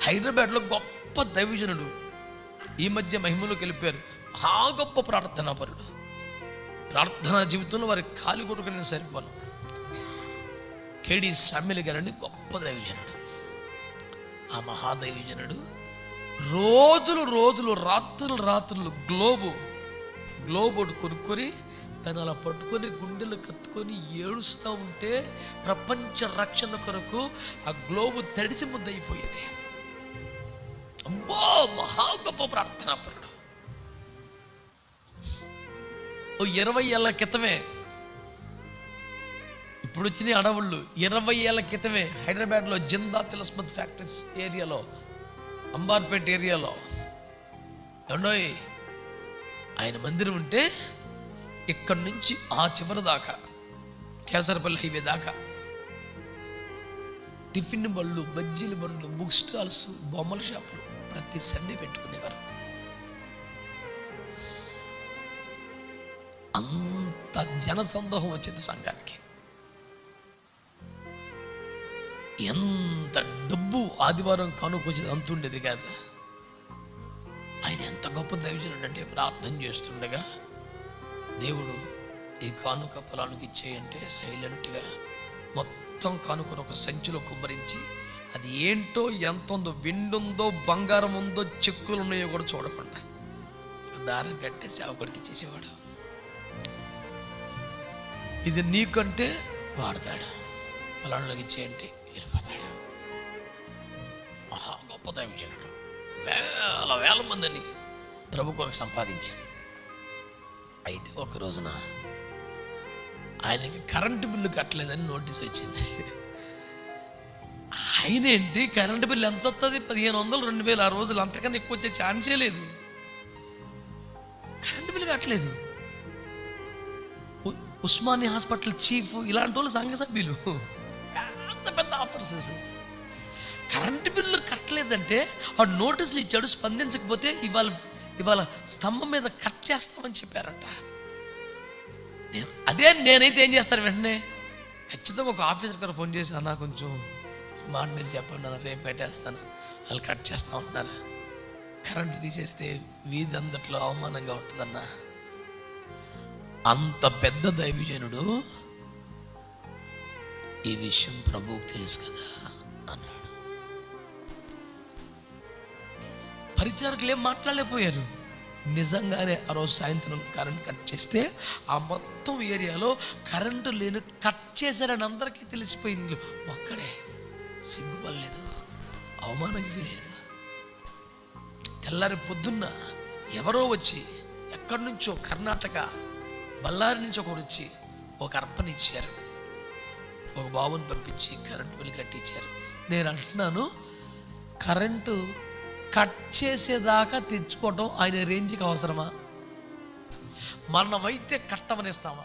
హైదరాబాద్లో గొప్ప దైవజనుడు, ఈ మధ్య మహిమలోకి వెళ్ళిపోయారు. ఆ గొప్ప ప్రార్థనాపరుడు. ప్రార్థనా జీవితంలో వారి కాలి కొడుకుని సరిపోను. కేడి సామ్యుల్ గారని గొప్ప దైవజనుడు. ఆ మహాదైవజనుడు రోజులు రాత్రులు గ్లోబ్ కొనుక్కొని దాన్ని అలా పట్టుకొని గుండెలు కత్తుకొని ఏడుస్తూ ఉంటే ప్రపంచ రక్షణ కొరకు ఆ గ్లోబు తడిసి ముద్దయిపోయేది. అబ్బో, మహా గొప్ప ప్రార్థనాపరుడు. 20 ఏళ్ళ క్రితమే, ఇప్పుడు వచ్చిన అడవుళ్ళు 20 ఏళ్ళ క్రితమే హైదరాబాద్లో జిందా తిలస్మత్ ఫ్యాక్టరీస్ ఏరియాలో, అంబార్పేట ఏరియాలో ఏమండోయ్ ఆయన మందిరం ఉంటే ఇక్కడి నుంచి ఆ చివరి దాకా కేసరపల్లి హైవే దాకా టిఫిన్ బండ్లు, బజ్జీల బండ్లు, బుక్ స్టాల్స్, బొమ్మల షాపులు ప్రతి సండే పెట్టుకునేవారు. అంత జనసందోహం వచ్చింది సంఘానికి. ఎంత డబ్బు ఆదివారం కానుకొచ్చేది అంత ఉండేది కాదు. ఆయన ఎంత గొప్ప దైవజనుడు అంటే ప్రార్థన చేస్తుండగా దేవుడు ఈ కానుక పొలానికి ఇచ్చేయంటే సైలెంట్గా మొత్తం కానుకను ఒక సంచిలో కుమ్మరించి, అది ఏంటో, ఎంత ఉందో, వెండి ఉందో, బంగారం ఉందో, చెక్కులు ఉన్నాయో కూడా చూడకుండా దారం కట్టే సేవకుడికి ఇచ్చేసేవాడు. ఇది నీకంటే వాడతాడు, పొలానికి ఇచ్చేయంటే వెళ్ళిపోతాడు. మహా గొప్ప దైవజనుడు. వేల మందిని ప్రభు కొరకు సంపాదించాడు. అయితే ఒక రోజున ఆయనకి కరెంటు బిల్లు కట్టలేదని నోటీస్ వచ్చింది. ఆయన ఏంటి, కరెంటు బిల్లు ఎంత వస్తుంది? 1500, 2000. ఆ రోజులు అంతకన్నా ఎక్కువ వచ్చే ఛాన్సే లేదు. కరెంటు బిల్లు కట్టలేదు. ఉస్మానియా హాస్పిటల్ చీఫ్, ఇలాంటి వాళ్ళు సంఘ సభ్యులు, అంత పెద్ద ఆఫీసర్స్ కరెంటు బిల్లు కట్టలేదంటే ఆ నోటీసులు ఇచ్చాడు. స్పందించకపోతే ఇవాళ స్తంభం మీద కట్ చేస్తామని చెప్పారంట. నేనైతే ఏం చేస్తాను, వెంటనే ఖచ్చితంగా ఒక ఆఫీసర్ గారు ఫోన్ చేసి, అన్న కొంచెం మాట మీరు చెప్పండి అన్న, రేపు పెట్టేస్తాను. వాళ్ళు కట్ చేస్తూ ఉంటున్నారు. కరెంటు తీసేస్తే వీధి అందట్లో అవమానంగా ఉంటుందన్న. అంత పెద్ద దైవజనుడు ఈ విషయం ప్రభువుకు తెలుసు కదా అన్నాడు. పరిచారకులు ఏం మాట్లాడలేకపోయారు. నిజంగానే ఆ రోజు సాయంత్రం కరెంట్ కట్ చేస్తే ఆ మొత్తం ఏరియాలో కరెంటు లేని కట్ చేశారని అందరికీ తెలిసిపోయింది. ఒక్కడే సిగ్గుపడలేదు, అవమానం లేదు. తెల్లారి పొద్దున్న ఎవరో వచ్చి, ఎక్కడి నుంచో కర్ణాటక బళ్ళారి నుంచి ఒకరు వచ్చి ఒక అర్పణ ఇచ్చారు. ఒక బాబుని పంపించి కరెంటు బిల్లు కట్టించారు. నేను అంటున్నాను, కరెంటు కట్ చేసేదాకా తెచ్చుకోవటం ఆయన రేంజ్కి అవసరమా? మనమైతే కట్టమనేస్తామా?